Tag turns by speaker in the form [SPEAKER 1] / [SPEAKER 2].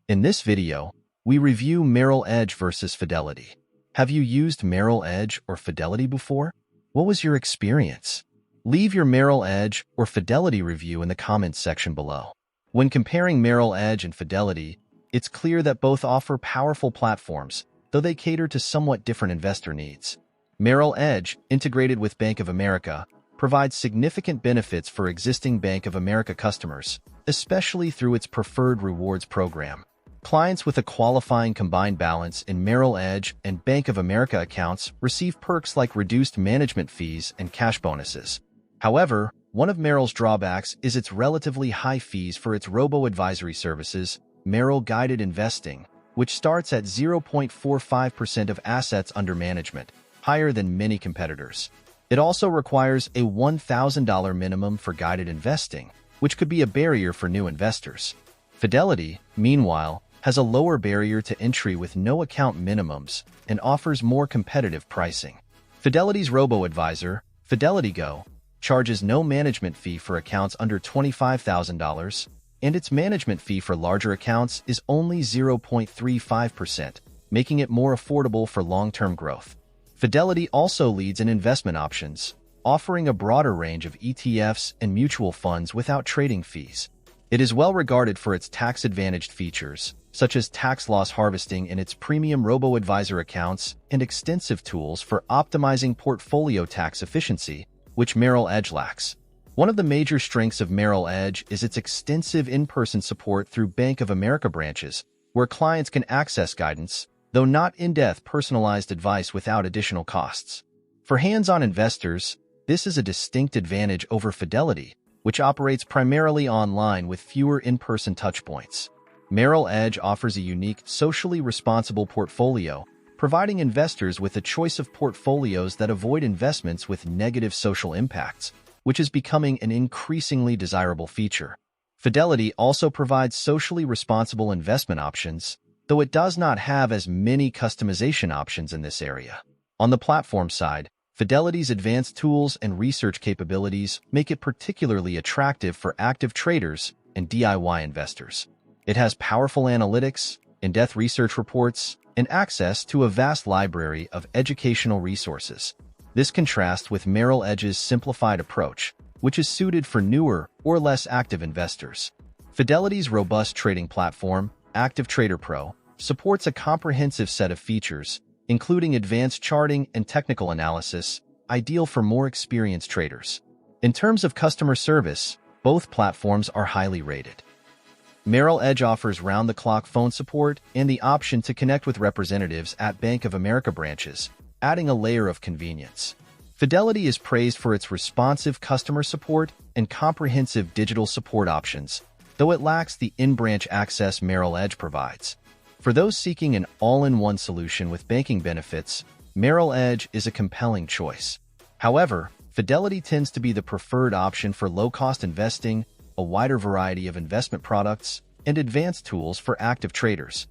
[SPEAKER 1] In this video, we review Merrill Edge versus Fidelity. Have you used Merrill Edge or Fidelity before? What was your experience? Leave your Merrill Edge or Fidelity review in the comments section below. When comparing Merrill Edge and Fidelity, it's clear that both offer powerful platforms, though they cater to somewhat different investor needs. Merrill Edge, integrated with Bank of America, provides significant benefits for existing Bank of America customers, especially through its Preferred Rewards program. Clients with a qualifying combined balance in Merrill Edge and Bank of America accounts receive perks like reduced management fees and cash bonuses. However, one of Merrill's drawbacks is its relatively high fees for its robo-advisory services, Merrill Guided Investing, which starts at 0.45% of assets under management, higher than many competitors. It also requires a $1,000 minimum for guided investing, which could be a barrier for new investors. Fidelity, meanwhile, has a lower barrier to entry with no account minimums and offers more competitive pricing. Fidelity's robo-advisor, Fidelity Go, charges no management fee for accounts under $25,000, and its management fee for larger accounts is only 0.35%, making it more affordable for long-term growth. Fidelity also leads in investment options, offering a broader range of ETFs and mutual funds without trading fees. It is well regarded for its tax-advantaged features, such as tax loss harvesting in its premium robo-advisor accounts and extensive tools for optimizing portfolio tax efficiency, which Merrill Edge lacks. One of the major strengths of Merrill Edge is its extensive in-person support through Bank of America branches, where clients can access guidance, though not in-depth personalized advice without additional costs. For hands-on investors, this is a distinct advantage over Fidelity, which operates primarily online with fewer in-person touchpoints. Merrill Edge offers a unique, socially responsible portfolio, providing investors with a choice of portfolios that avoid investments with negative social impacts, which is becoming an increasingly desirable feature. Fidelity also provides socially responsible investment options, though it does not have as many customization options in this area. On the platform side, Fidelity's advanced tools and research capabilities make it particularly attractive for active traders and DIY investors. It has powerful analytics, in-depth research reports, and access to a vast library of educational resources. This contrasts with Merrill Edge's simplified approach, which is suited for newer or less active investors. Fidelity's robust trading platform, Active Trader Pro, supports a comprehensive set of features, including advanced charting and technical analysis, ideal for more experienced traders. In terms of customer service, both platforms are highly rated. Merrill Edge offers round-the-clock phone support and the option to connect with representatives at Bank of America branches, adding a layer of convenience. Fidelity is praised for its responsive customer support and comprehensive digital support options, though it lacks the in-branch access Merrill Edge provides. For those seeking an all-in-one solution with banking benefits, Merrill Edge is a compelling choice. However, Fidelity tends to be the preferred option for low-cost investing, a wider variety of investment products, and advanced tools for active traders.